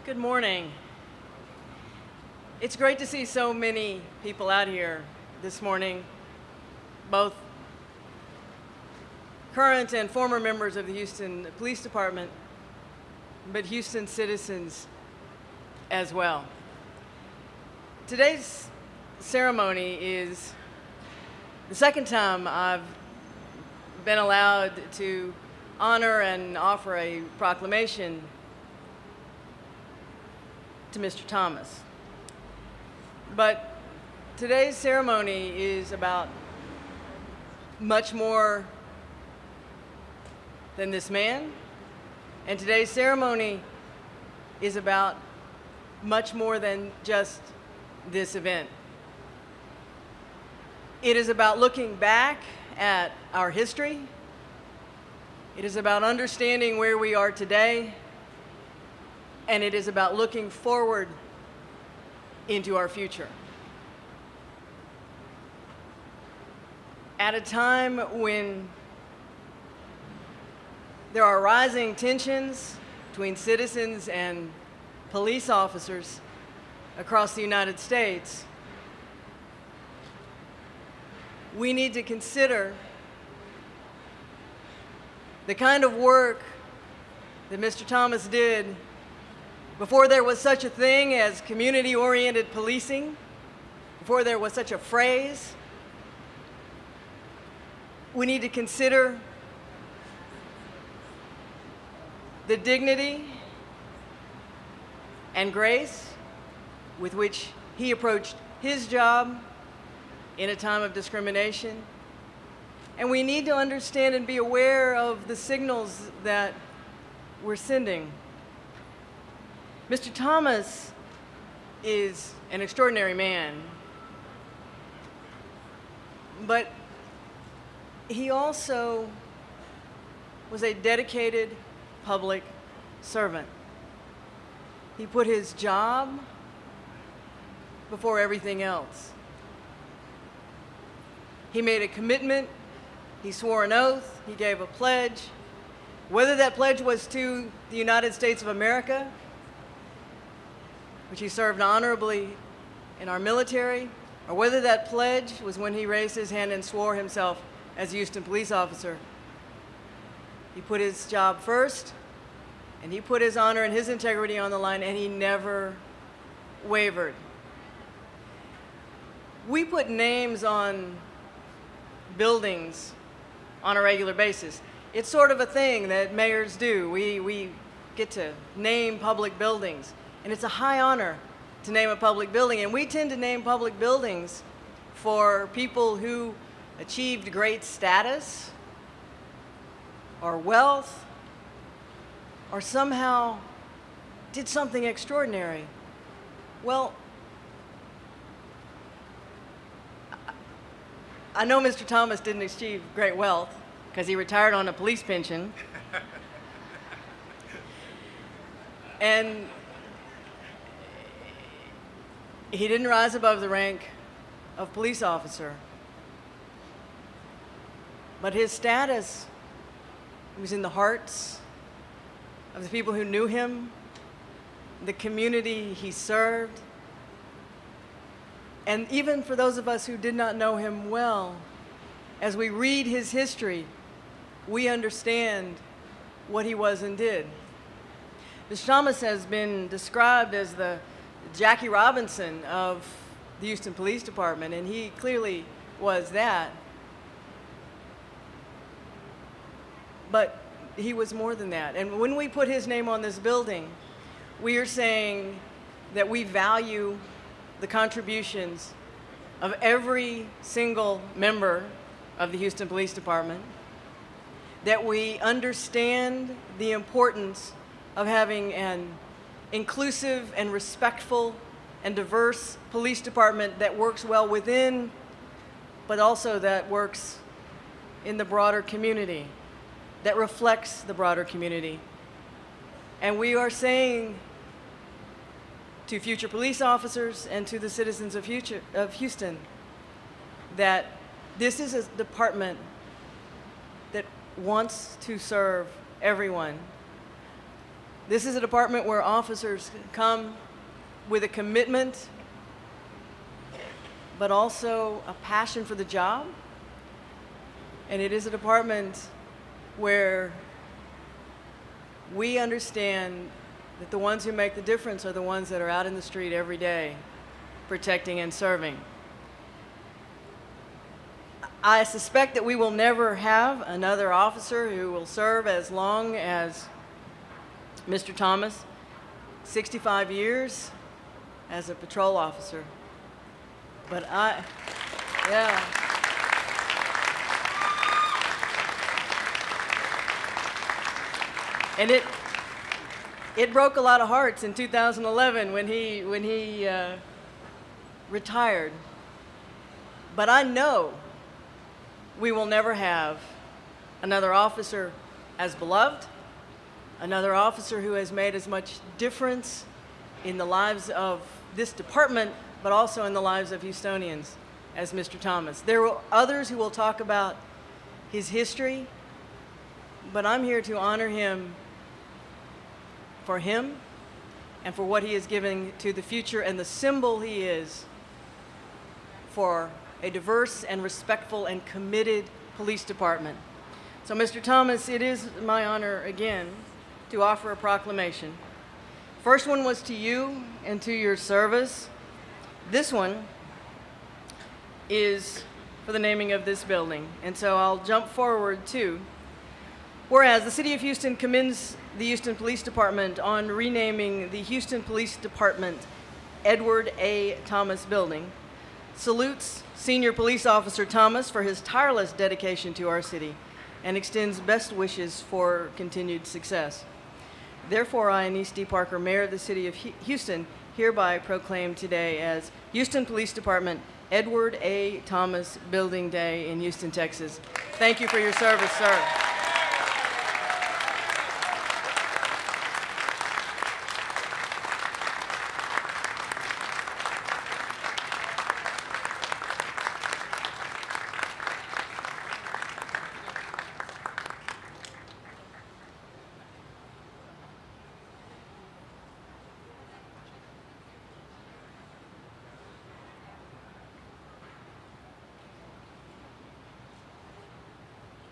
Good morning. It's great to see so many people out here this morning, both current and former members of the Houston Police Department, but Houston citizens as well. Today's ceremony is the second time I've been allowed to honor and offer a proclamation to Mr. Thomas. But today's ceremony is about much more than this man, and today's ceremony is about much more than just this event. It is about looking back at our history. It is about understanding where we are today, and it is about looking forward into our future. At a time when there are rising tensions between citizens and police officers across the United States, we need to consider the kind of work that Mr. Thomas did before there was such a thing as community-oriented policing, before there was such a phrase. We need to consider the dignity and grace with which he approached his job in a time of discrimination. And we need to understand and be aware of the signals that we're sending. Mr. Thomas is an extraordinary man, but he also was a dedicated public servant. He put his job before everything else. He made a commitment, he swore an oath, he gave a pledge. Whether that pledge was to the United States of America, which he served honorably in our military, or whether that pledge was when he raised his hand and swore himself as a Houston police officer, he put his job first, and he put his honor and his integrity on the line, and he never wavered. We put names on buildings on a regular basis. It's sort of a thing that mayors do. We get to name public buildings, and it's a high honor to name a public building, and we tend to name public buildings for people who achieved great status or wealth or somehow did something extraordinary. Well, I know Mr. Thomas didn't achieve great wealth because he retired on a police pension. And he didn't rise above the rank of police officer. But his status was in the hearts of the people who knew him, the community he served. And even for those of us who did not know him well, as we read his history, we understand what he was and did. Mr. Thomas has been described as the Jackie Robinson of the Houston Police Department, and he clearly was that. But he was more than that. And when we put his name on this building, we are saying that we value the contributions of every single member of the Houston Police Department, that we understand the importance of having an inclusive and respectful and diverse police department that works well within, but also that works in the broader community, that reflects the broader community. And we are saying to future police officers and to the citizens of Houston that this is a department that wants to serve everyone. This is a department where officers come with a commitment, but also a passion for the job. And it is a department where we understand that the ones who make the difference are the ones that are out in the street every day, protecting and serving. I suspect that we will never have another officer who will serve as long as Mr. Thomas, 65 years as a patrol officer. But yeah. And it broke a lot of hearts in 2011 when he retired. But I know we will never have another officer as beloved, another officer who has made as much difference in the lives of this department, but also in the lives of Houstonians as Mr. Thomas. There are others who will talk about his history, but I'm here to honor him for him and for what he is giving to the future and the symbol he is for a diverse and respectful and committed police department. So, Mr. Thomas, it is my honor again to offer a proclamation. First one was to you and to your service. This one is for the naming of this building. And so I'll jump forward to, whereas the City of Houston commends the Houston Police Department on renaming the Houston Police Department Edward A. Thomas Building, salutes Senior Police Officer Thomas for his tireless dedication to our city, and extends best wishes for continued success. Therefore, I, Annise D Parker, Mayor of the City of Houston, hereby proclaim today as Houston Police Department Edward A. Thomas Building Day in Houston, Texas. Thank you for your service, sir.